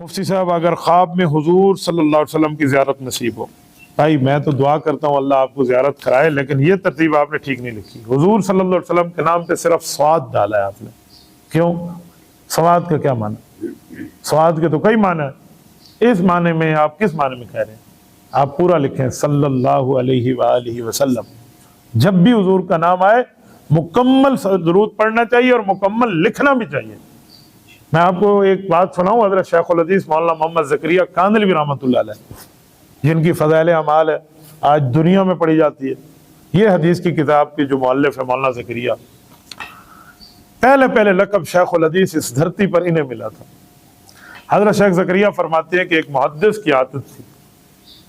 مفتی صاحب اگر خواب میں حضور صلی اللہ علیہ وسلم کی زیارت نصیب ہو، بھائی میں تو دعا کرتا ہوں اللہ آپ کو زیارت کرائے، لیکن یہ ترتیب آپ نے ٹھیک نہیں لکھی۔ حضور صلی اللہ علیہ وسلم کے نام پہ صرف سواد ڈالا ہے آپ نے، کیوں؟ سواد کا کیا معنی؟ سواد کے تو کئی معنی ہے، اس معنی میں آپ کس معنی میں کہہ رہے ہیں؟ آپ پورا لکھیں صلی اللہ علیہ وآلہ وسلم۔ جب بھی حضور کا نام آئے مکمل درود پڑھنا چاہیے اور مکمل لکھنا بھی چاہیے۔ میں آپ کو ایک بات سناؤں، حضرت شیخ الحدیث مولانا محمد زکریا کاندھلوی رحمۃ اللہ علیہ، جن کی فضائل اعمال ہے آج دنیا میں پڑھی جاتی ہے، یہ حدیث کی کتاب کی جو مؤلف ہے مولانا زکریا، پہلے لقب شیخ الحدیث اس دھرتی پر انہیں ملا تھا۔ حضرت شیخ زکریا فرماتے ہیں کہ ایک محدث کی عادت تھی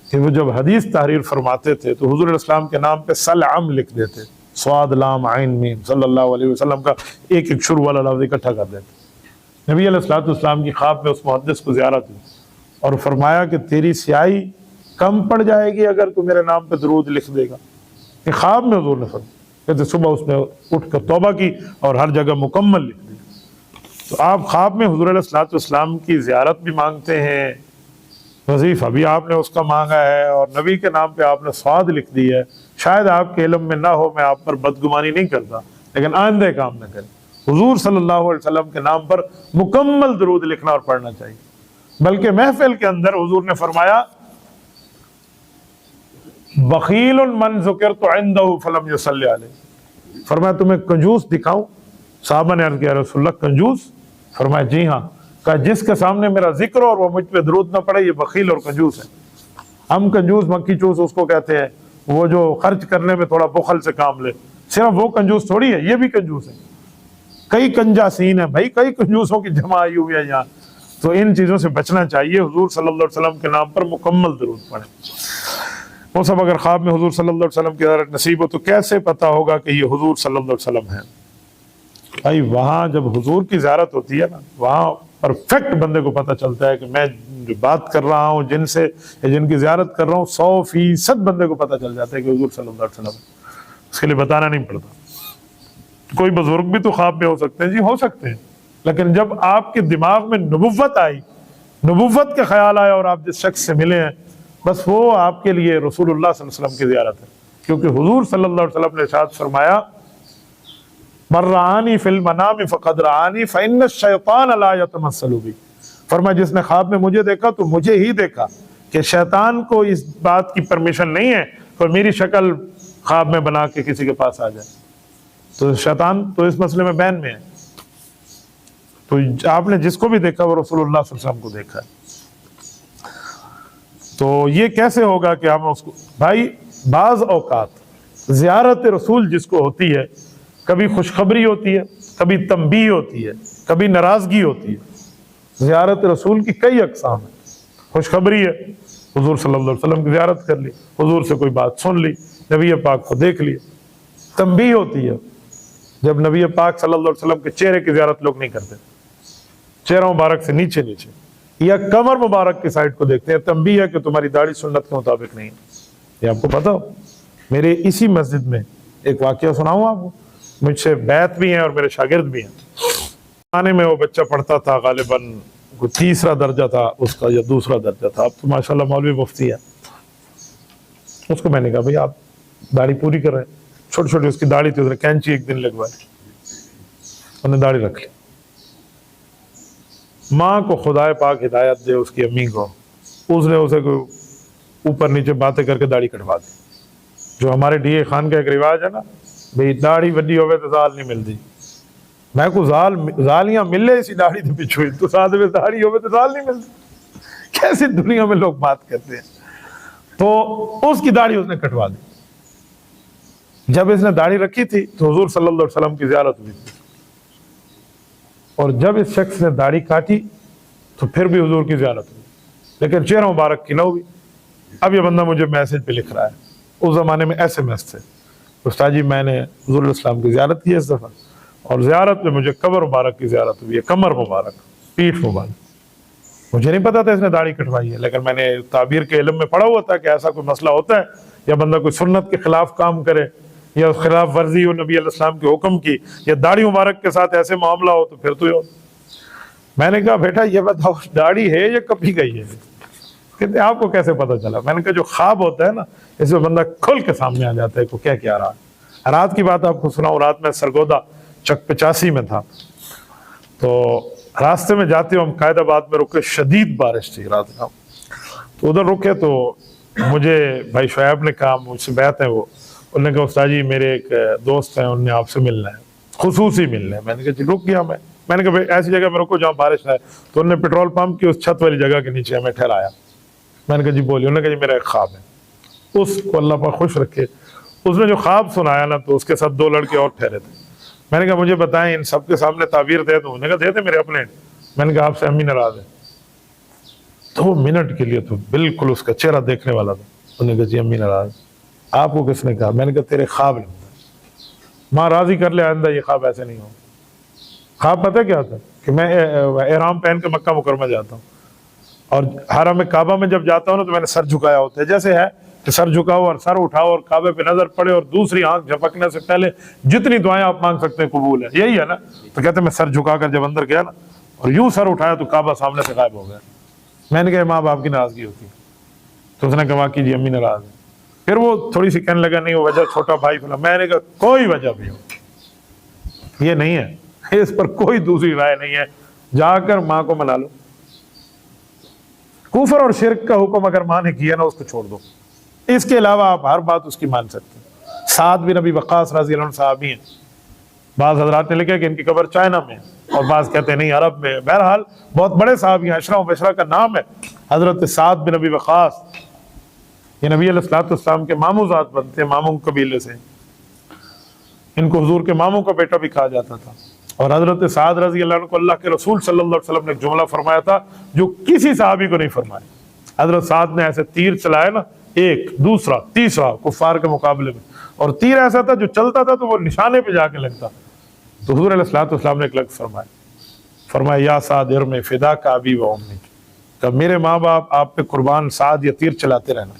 کہ وہ جب حدیث تحریر فرماتے تھے تو حضور علیہ السلام کے نام پہ سلعم لکھ دیتے، صاد لام عین میم صلی اللہ علیہ وسلم کا ایک ایک شروع والا لفظ اکٹھا کر دیتے۔ نبی علیہ الصلوۃ والسلام کی خواب میں اس محدث کو زیارت ہوئی اور فرمایا کہ تیری سیاہی کم پڑ جائے گی اگر تو میرے نام پہ درود لکھ دے گا۔ کہ خواب میں حضور نے فرمایا، کہتے صبح اس نے اٹھ کر توبہ کی اور ہر جگہ مکمل لکھ دی۔ تو آپ خواب میں حضور علیہ الصلوۃ والسلام کی زیارت بھی مانگتے ہیں، وظیفہ بھی آپ نے اس کا مانگا ہے، اور نبی کے نام پہ آپ نے سواد لکھ دی ہے۔ شاید آپ کے علم میں نہ ہو، میں آپ پر بدگمانی نہیں کرتا، لیکن آئندہ کام نہ کریں۔ حضور صلی اللہ علیہ وسلم کے نام پر مکمل درود لکھنا اور پڑھنا چاہیے۔ بلکہ محفل کے اندر حضور نے فرمایا بخیل من ذکرت عنده فلم یصلی علیہ، فرمایا تمہیں کنجوس دکھاؤں؟ صحابہ نے عرض کیا رسول اللہ کنجوس؟ فرمایا جی ہاں۔ کہا جس کے سامنے میرا ذکر اور وہ مجھ پہ درود نہ پڑے یہ بخیل اور کنجوس ہے۔ ہم کنجوس مکھی چوس اس کو کہتے ہیں، وہ جو خرچ کرنے میں تھوڑا بخل سے کام لے، صرف وہ کنجوس تھوڑی ہے، یہ بھی کنجوس ہے۔ کئی کنجاسین ہیں بھائی، کئی کنجوسوں کی جمع آئی ہوئی ہے یہاں، تو ان چیزوں سے بچنا چاہیے۔ حضور صلی اللہ علیہ وسلم کے نام پر مکمل درود پڑھیں۔ وہ سب اگر خواب میں حضور صلی اللہ علیہ وسلم کی زیارت نصیب ہو تو کیسے پتا ہوگا کہ یہ حضور صلی اللہ علیہ وسلم ہے؟ بھائی وہاں جب حضور کی زیارت ہوتی ہے نا، وہاں پرفیکٹ بندے کو پتہ چلتا ہے کہ میں جو بات کر رہا ہوں، جن سے جن کی زیارت کر رہا ہوں، 100% بندے کو پتہ چل جاتا ہے کہ حضور صلی اللہ علیہ وسلم ہے۔ اس کے لیے بتانا نہیں پڑتا۔ کوئی بزرگ بھی تو خواب میں ہو سکتے ہیں، جی ہو سکتے ہیں، لیکن جب آپ کے دماغ میں نبوت آئی، نبوت کا خیال آیا اور آپ جس شخص سے ملے ہیں، بس وہ آپ کے لیے رسول اللہ صلی اللہ علیہ وسلم کی زیارت ہے۔ کیونکہ حضور صلی اللہ علیہ وسلم نے ارشاد فرمایا من رآنی فی المنام فقد رآنی فإن الشیطان لا یتمثل بی، فرمایا جس نے خواب میں مجھے دیکھا تو مجھے ہی دیکھا، کہ شیطان کو اس بات کی پرمیشن نہیں ہے کہ میری شکل خواب میں بنا کے کسی کے پاس آ جائے۔ تو شیطان تو اس مسئلے میں بین میں ہے۔ تو آپ نے جس کو بھی دیکھا وہ رسول اللہ صلی اللہ علیہ وسلم کو دیکھا ہے۔ تو یہ کیسے ہوگا کہ ہم اس کو، بھائی بعض اوقات زیارت رسول جس کو ہوتی ہے، کبھی خوشخبری ہوتی ہے، کبھی تنبیہ ہوتی ہے، کبھی ناراضگی ہوتی ہے۔ زیارت رسول کی کئی اقسام ہیں۔ خوشخبری ہے، حضور صلی اللہ علیہ وسلم کی زیارت کر لی، حضور سے کوئی بات سن لی، نبی پاک کو دیکھ لیا۔ تنبیہ ہوتی ہے، جب نبی پاک صلی اللہ علیہ وسلم کے چہرے کی زیارت لوگ نہیں کرتے، چہرہ مبارک سے نیچے یا کمر مبارک کی سائڈ کو دیکھتے ہیں، تنبیہ ہے کہ تمہاری داڑھی سنت کے مطابق نہیں ہے۔ یہ آپ کو پتا ہو، میرے اسی مسجد میں ایک واقعہ سناؤں آپ کو، مجھ سے بیعت بھی ہیں اور میرے شاگرد بھی ہیں۔ آنے میں وہ بچہ پڑھتا تھا، غالباً کوئی تیسرا درجہ تھا اس کا یا دوسرا درجہ تھا، اب تو ماشاءاللہ مولوی مفتی ہے۔ اس کو میں نے کہا بھئی آپ داڑھی پوری کر رہے ہیں، چھوٹی چھوٹی اس کی داڑھی تھی، اس نے کینچی ایک دن لگوائی، انہوں نے داڑھی رکھ لی۔ ماں کو خدائے پاک ہدایت دے، اس کی امی کو، اس نے اسے کوئی اوپر نیچے باتیں کر کے داڑھی کٹوا دی۔ جو ہمارے ڈی اے خان کا ایک رواج ہے نا، بھئی داڑھی وڈی ہوئے تو زال نہیں ملتی۔ میں کو زالیاں ملے اسی داڑھی دے پیچھے، تو ساتھ میں داڑھی ہوئے تو زال نہیں ملتی۔ کیسی دنیا میں لوگ بات کرتے ہیں۔ تو اس کی داڑھی اس نے کٹوا دی۔ جب اس نے داڑھی رکھی تھی تو حضور صلی اللہ علیہ وسلم کی زیارت ہوئی تھی، اور جب اس شخص نے داڑھی کاٹی تو پھر بھی حضور کی زیارت ہوئی، لیکن چہرہ مبارک کی نہ ہوئی۔ اب یہ بندہ مجھے میسج پہ لکھ رہا ہے، اس زمانے میں SMS تھے، استاد جی میں نے حضور علیہ السلام کی زیارت کی ہے اس دفعہ، اور زیارت میں مجھے قبر مبارک کی زیارت ہوئی ہے، کمر مبارک، پیٹھ مبارک۔ مجھے نہیں پتا تھا اس نے داڑھی کٹوائی ہے، لیکن میں نے تعبیر کے علم میں پڑھا ہوا تھا کہ ایسا کوئی مسئلہ ہوتا ہے، یا بندہ کوئی سنت کے خلاف کام کرے، یا خلاف ورزی ہو نبی علیہ السلام کے حکم کی، یا داڑھی مبارک کے ساتھ ایسے معاملہ ہو تو پھر تو یہ ہو۔ میں نے کہا بیٹا یہ بتاؤ داڑھی ہے یا کپی گئی ہے؟ کہتے آپ کو کیسے پتا چلا؟ میں نے کہا جو خواب ہوتا ہے نا اس میں بندہ کھل کے سامنے آ جاتا ہے کو کیا رہا ہے۔ رات کی بات آپ کو سناؤں، رات میں سرگودا چک 85 میں تھا، تو راستے میں جاتے ہم قائد آباد میں رکے، شدید بارش تھی رات کا، تو ادھر رکے تو مجھے بھائی شعیب نے کہا، مجھ سے بیعت ہے وہ، انہوں نے کہا استاد جی میرے ایک دوست ہیں، انہوں نے آپ سے ملنا ہے، خصوصی ملنا ہے۔ میں نے کہا جی رک گیا میں نے کہا ایسی جگہ میں رکو جہاں بارش ہے، تو انہوں نے پیٹرول پمپ کی اس چھت والی جگہ کے نیچے ہمیں ٹھہرایا۔ میں نے کہا جی بولیے، انہوں نے کہا جی میرا ایک خواب ہے، اس کو اللہ پاک خوش رکھے، اس نے جو خواب سنایا نا تو اس کے ساتھ 2 لڑکے اور ٹھہرے تھے۔ میں نے کہا مجھے بتائیں ان سب کے سامنے تعبیر دے دوں؟ انہوں نے کہا دے دے میرے اپنے۔ میں نے کہا آپ سے امی ناراض ہے۔ 2 منٹ کے لیے تو بالکل اس کا چہرہ دیکھنے والا تھا۔ انہوں نے کہا جی امی ناراض۔ آپ کو کس نے کہا؟ میں نے کہا تیرے خواب نے، ماں راضی کر لے آئندہ یہ خواب ایسے نہیں ہو۔ خواب پتہ کیا تھا؟ کہ میں احرام پہن کے مکہ مکرمہ جاتا ہوں، اور حرم کعبہ میں جب جاتا ہوں نا تو میں نے سر جھکایا ہوتا ہے، جیسے ہے کہ سر جھکاؤ اور سر اٹھاؤ اور کعبے پہ نظر پڑے اور دوسری آنکھ جھپکنے سے پہلے جتنی دعائیں آپ مانگ سکتے ہیں قبول ہے، یہی ہے نا؟ تو کہتے ہیں میں سر جھکا کر جب اندر گیا نا اور یوں سر اٹھایا تو کعبہ سامنے سے غائب ہو گیا۔ میں نے کہا ماں باپ کی ناراضگی ہوتی، تو اس نے کہا کہ جی امی ناراض ہے۔ پھر وہ تھوڑی سی کہنے لگا نہیں وہ وجہ چھوٹا بھائی فلاں۔ میں نے کہا کوئی وجہ بھی ہو یہ نہیں ہے، اس پر کوئی دوسری رائے نہیں ہے، جا کر ماں کو منا لو۔ کفر اور شرک کا حکم اگر ماں نے کیا نا اس کو چھوڑ دو، اس کے علاوہ آپ ہر بات اس کی مان سکتے ہیں۔ سعد بن ابی وقاص رضی اللہ عنہ صحابی ہیں، بعض حضرات نے لکھا کہ ان کی قبر چائنا میں، اور بعض کہتے ہیں نہیں عرب میں، بہرحال بہت بڑے صحابی ہیں، عشرہ مبشرہ کا نام ہے حضرت سعد بن ابی وقاص۔ یہ نبی علیہ الصلوۃ والسلام کے ماموں ذات بنتے ہیں، ماموں قبیلے سے، ان کو حضور کے ماموں کا بیٹا بھی کہا جاتا تھا۔ اور حضرت سعد رضی اللہ عنہ کو اللہ کے رسول صلی اللہ علیہ وسلم نے ایک جملہ فرمایا تھا جو کسی صحابی کو نہیں فرمایا۔ حضرت سعد نے ایسے تیر چلائے نا، ایک دوسرا تیسرا کفار کے مقابلے میں، اور تیر ایسا تھا جو چلتا تھا تو وہ نشانے پہ جا کے لگتا، تو حضور علیہ الصلوۃ والسلام نے ایک لفظ فرمایا یا سعد ارم فداک ابی و امی، کہ میرے ماں باپ آپ پہ قربان، سعد یہ تیر چلاتے رہنا۔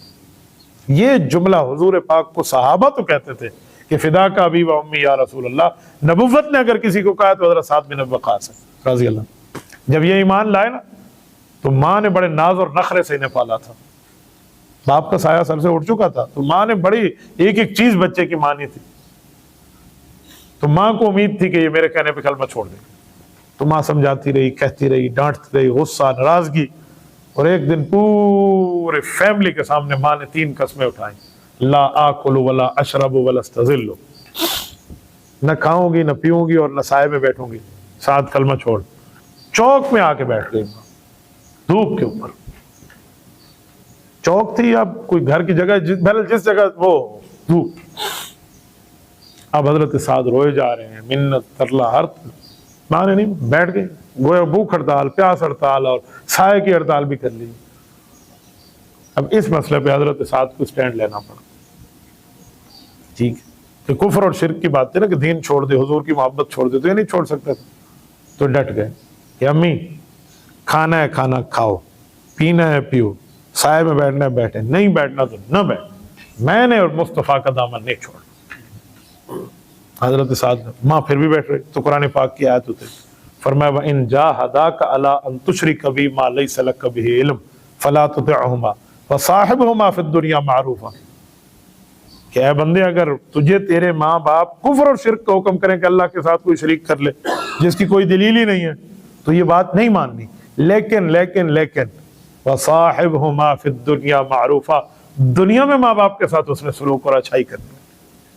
یہ جملہ حضور پاک کو صحابہ تو کہتے تھے کہ فداک ابی و امی یا رسول اللہ، نبوت نے اگر کسی کو کہا تو حضرت سعد بن ابی وقاص رضی اللہ۔ جب یہ ایمان لائے نا تو ماں نے بڑے ناز اور نخرے سے انہیں پالا تھا، باپ کا سایہ سر سے اٹھ چکا تھا، تو ماں نے بڑی ایک ایک چیز بچے کی مانی تھی، تو ماں کو امید تھی کہ یہ میرے کہنے پہ کلمہ چھوڑ دے، تو ماں سمجھاتی رہی، کہتی رہی، ڈانٹتی رہی، غصہ، ناراضگی، اور ایک دن پورے فیملی کے سامنے ماں نے 3 قسمیں اٹھائیں، لا آکل ولا اشرب ولا استظل، نہ کھاؤں گی نہ پیوں گی اور نہ سائے میں بیٹھوں گی، ساتھ کلمہ چھوڑ۔ چوک میں آ کے بیٹھ گئی، دھوپ کے اوپر چوک تھی، اب کوئی گھر کی جگہ جس جگہ وہ دھوپ، اب حضرت سعد روئے جا رہے ہیں، منت ترلا ہر، ماں نے نہیں، بیٹھ گئی، گویا بھوک ہڑتال، پیاس ہڑتال اور سائے کی ہڑتال بھی کر لی۔ اب اس مسئلے پہ حضرت سعد کو سٹینڈ لینا پڑا، ٹھیک کہ کفر اور شرک کی بات ہے نا کہ دین چھوڑ دے، حضور کی محبت چھوڑ دے، تو یہ نہیں چھوڑ سکتے تھے، تو ڈٹ گئے کہ امی کھانا ہے کھانا کھاؤ، پینا ہے پیو، سائے میں بیٹھنا ہے بیٹھے، نہیں بیٹھنا تو نہ بیٹھ، میں نے اور مصطفیٰ کا دامن نہیں چھوڑ۔ حضرت سعد ماں پھر بھی بیٹھ رہی، تو قرآن پاک کی آیت ہوتے فرمایا وَإِن جَاهَدَاكَ عَلَىٰ أَن تُشْرِكَ بِي مَا لَيْسَ لَكَ بِهِ عِلْمٌ فَلَا تُطِعْهُمَا وَصَاحِبْهُمَا فِي الدُّنْيَا مَعْرُوفًا، کہ اے بندے اگر تجھے تیرے ماں باپ کفر اور شرک کا حکم کریں کہ اللہ کے ساتھ کوئی شریک کر لے جس کی کوئی دلیل ہی نہیں ہے تو یہ بات نہیں ماننی، لیکن وَصَاحِبْهُمَا فِي الدُّنْيَا مَعْرُوفًا، دنیا میں ماں باپ کے ساتھ اس نے سلوک اور اچھائی کرنی۔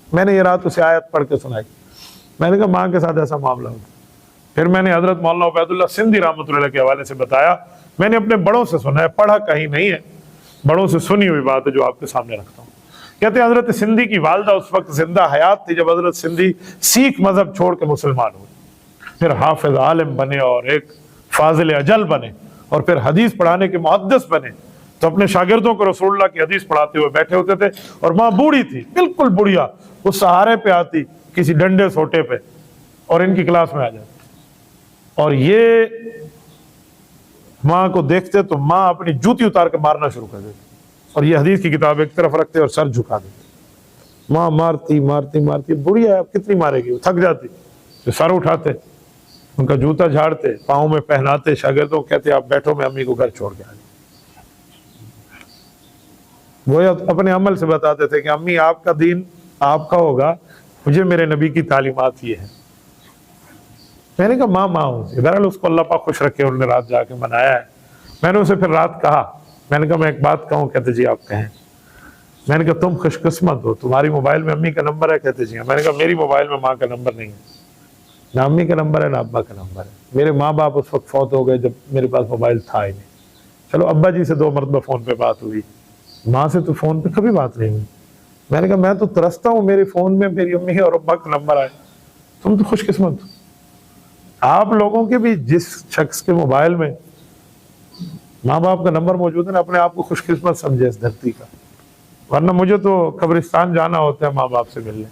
میں نے یہ رات اسے آیت پڑھ کے سنائی، میں نے کہا ماں کے ساتھ ایسا معاملہ ہوتا۔ پھر میں نے حضرت مولانا عبید اللہ سندھی رحمۃ اللہ کے حوالے سے بتایا، میں نے اپنے بڑوں سے سنا ہے، پڑھا کہیں نہیں ہے، بڑوں سے سنی ہوئی بات ہے جو آپ کے سامنے رکھتا ہوں۔ کہتے ہیں حضرت سندھی کی والدہ اس وقت زندہ حیات تھی جب حضرت سندھی سکھ مذہب چھوڑ کے مسلمان ہوئے، پھر حافظ عالم بنے اور ایک فاضل اجل بنے، اور پھر حدیث پڑھانے کے محدث بنے، تو اپنے شاگردوں کو رسول اللہ کی حدیث پڑھاتے ہوئے بیٹھے ہوتے تھے، اور ماں بوڑھی تھی، بالکل بڑھیا، وہ سہارے پہ آتی کسی ڈنڈے سوٹے پہ اور ان کی کلاس میں آ جاتی، اور یہ ماں کو دیکھتے تو ماں اپنی جوتی اتار کے مارنا شروع کر دیتی، اور یہ حدیث کی کتاب ایک طرف رکھتے اور سر جھکا دیتے، ماں مارتی مارتی مارتی، بڑھیا ہے اب کتنی مارے گی، وہ تھک جاتی، تو سر اٹھاتے، ان کا جوتا جھاڑتے، پاؤں میں پہناتے، شاگردوں کہتے آپ بیٹھو میں امی کو گھر چھوڑ کے آ جاؤں۔ وہ اپنے عمل سے بتاتے تھے کہ امی آپ کا دین آپ کا ہوگا، مجھے میرے نبی کی تعلیمات یہ ہے۔ میں نے کہا ماں ہوں سی، بہرحال اس کو اللہ پاک خوش رکھے، انہوں نے رات جا کے منایا ہے۔ میں نے اسے پھر رات کہا، میں نے کہا میں ایک بات کہوں، کہتے جی آپ کہیں۔ میں نے کہا تم خوش قسمت ہو، تمہاری موبائل میں امی کا نمبر ہے؟ کہتے جی ہاں۔ میں نے کہا میری موبائل میں ماں کا نمبر نہیں ہے، نہ امی کا نمبر ہے نہ ابا کا نمبر ہے۔ میرے ماں باپ اس وقت فوت ہو گئے جب میرے پاس موبائل تھا ہی نہیں۔ چلو ابا جی سے 2 مرتبہ فون پہ بات ہوئی، ماں سے تو فون پہ کبھی بات نہیں ہوئی۔ میں نے کہا میں تو ترستا ہوں میرے فون میں میری امی اور ابا کا نمبر آئے، تم تو خوش قسمت ہو۔ آپ لوگوں کے بھی جس شخص کے موبائل میں ماں باپ کا نمبر موجود ہے نا، اپنے آپ کو خوش قسمت سمجھے اس دھرتی کا، ورنہ مجھے تو قبرستان جانا ہوتا ہے ماں باپ سے ملنے،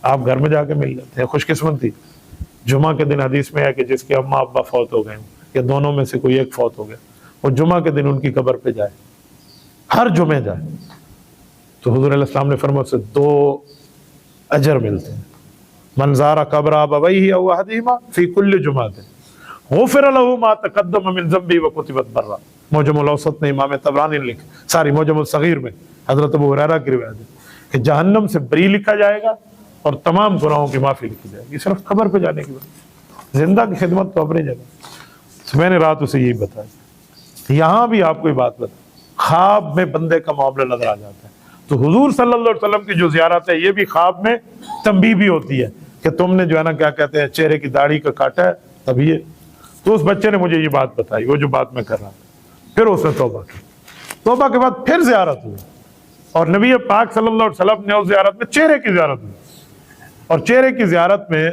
آپ گھر میں جا کے مل جاتے ہیں، خوش قسمتی۔ جمعہ کے دن حدیث میں ہے کہ جس کے اماں ابا فوت ہو گئے یا دونوں میں سے کوئی ایک فوت ہو گیا، وہ جمعہ کے دن ان کی قبر پہ جائے، ہر جمعے جائے، تو حضور علیہ السلام نے فرمایا سے 2 اجر ملتے ہیں۔ من زار قبر ابویہ او احدہما فی کل جمعۃ غفر له ما تقدم من ذنبہ وکتبت برا۔ معجم الاوسط نے امام طبرانی نے لکھا، معجم الصغیر میں حضرت ابو ہریرہ کی روایت ہے کہ جہنم سے بری لکھا جائے گا اور تمام گناہوں کی معافی لکھی جائے گی، صرف قبر پہ جانے کی وجہ۔ زندہ کی خدمت تو اپنی جگہ۔ میں نے رات اسے یہی بتایا۔ یہاں بھی آپ کو یہ بات بتا، خواب میں بندے کا معاملہ نظر آ جاتا ہے، تو حضور صلی اللہ علیہ وسلم کی جو زیارت ہے یہ بھی خواب میں تنبیہ بھی ہوتی ہے کہ تم نے جو ہے نا کیا کہتے ہیں چہرے کی داڑھی کا کاٹا ہے تب یہ۔ تو اس بچے نے مجھے یہ بات بتائی، وہ جو بات میں کر رہا تھا، پھر اس نے توبہ کی، توبہ کے بعد پھر زیارت ہوئی، اور نبی پاک صلی اللہ علیہ وسلم نے اس زیارت میں چہرے کی زیارت ہوئی، اور چہرے کی زیارت میں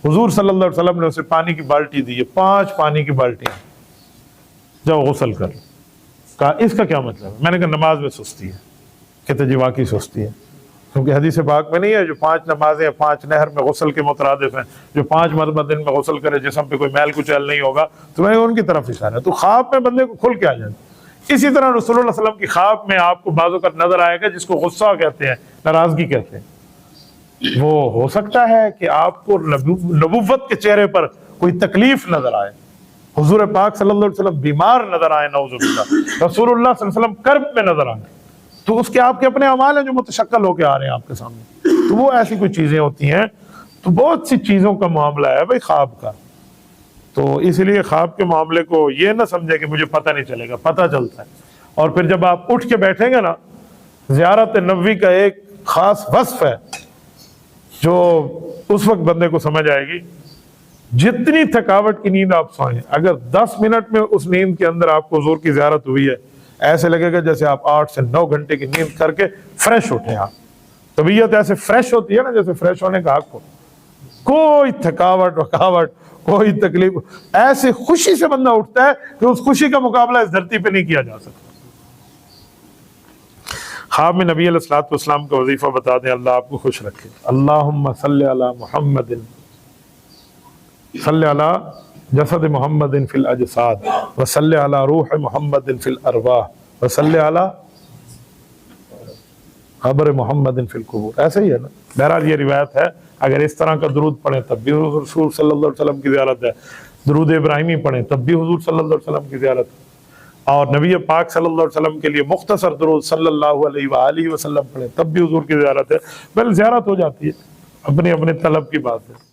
حضور صلی اللہ علیہ وسلم نے اسے پانی کی بالٹی دی ہے، 5 پانی کی بالٹیاں، جاؤ غسل کر۔ کہا اس کا کیا مطلب ہے؟ میں نے کہا نماز میں سستی ہے۔ کہتے جی واقعی سستی ہے، کیونکہ حدیث پاک میں نہیں ہے جو 5 نمازیں 5 نہر میں غسل کے مترادف ہیں، جو 5 مرتبہ دن میں غسل کرے جسم پہ کوئی میل کچیل نہیں ہوگا، تو میں ان کی طرف اشارہ ہے۔ تو خواب میں بندے کو کھل کے آ جاتا۔ اسی طرح رسول اللہ علیہ وسلم کی خواب میں آپ کو بعض اوقات نظر آئے گا جس کو غصہ کہتے ہیں، ناراضگی کہتے ہیں۔ وہ ہو سکتا ہے کہ آپ کو نبوت کے چہرے پر کوئی تکلیف نظر آئے، حضور پاک صلی اللہ علیہ وسلم بیمار نظر آئے، نعوذ باللہ، رسول اللہ صلی اللہ علیہ وسلم کرب میں نظر آئے، تو اس کے آپ کے اپنے اعمال ہیں جو متشکل ہو کے آ رہے ہیں آپ کے سامنے، تو وہ ایسی کوئی چیزیں ہوتی ہیں۔ تو بہت سی چیزوں کا معاملہ ہے بھائی خواب کا، تو اس لیے خواب کے معاملے کو یہ نہ سمجھے کہ مجھے پتہ نہیں چلے گا، پتہ چلتا ہے۔ اور پھر جب آپ اٹھ کے بیٹھیں گے نا، زیارت نبوی کا ایک خاص وصف ہے جو اس وقت بندے کو سمجھ آئے گی، جتنی تھکاوٹ کی نیند آپ سوئیں، اگر 10 منٹ میں اس نیند کے اندر آپ کو حضور کی زیارت ہوئی ہے، ایسے لگے گا جیسے آپ 8 سے 9 گھنٹے کی نیند کر کے فریش اٹھے۔ آپ طبیعت ایسے فریش ہوتی ہے نا جیسے فریش ہونے کا حق ہو، کوئی تھکاوٹ وکاوٹ کوئی تکلیف، ایسے خوشی سے بندہ اٹھتا ہے کہ اس خوشی کا مقابلہ اس دھرتی پہ نہیں کیا جا سکتا۔ خواب میں نبی علیہ الصلوۃ والسلام کا وظیفہ بتا دیں، اللہ آپ کو خوش رکھے۔ اللہم صلی علی محمد، صلی علی جسد محمد فی الاجساد، وصلی علی روح محمد فی الارواح، وصلی علی قبر محمد فی القبور۔ ایسے ہی ہے نا، بہرحال یہ روایت ہے، اگر اس طرح کا درود پڑھیں تب بھی رسول صلی اللہ علیہ وسلم کی زیارت ہے، درود ابراہیمی پڑھیں تب بھی حضور صلی اللہ علیہ وسلم کی زیارت ہے، اور نبی پاک صلی اللہ علیہ وسلم کے لیے مختصر درود صلی اللہ علیہ وآلہ وسلم پڑھیں تب بھی حضور کی زیارت ہے۔ بل زیارت ہو جاتی ہے، اپنے اپنے طلب کی بات ہے۔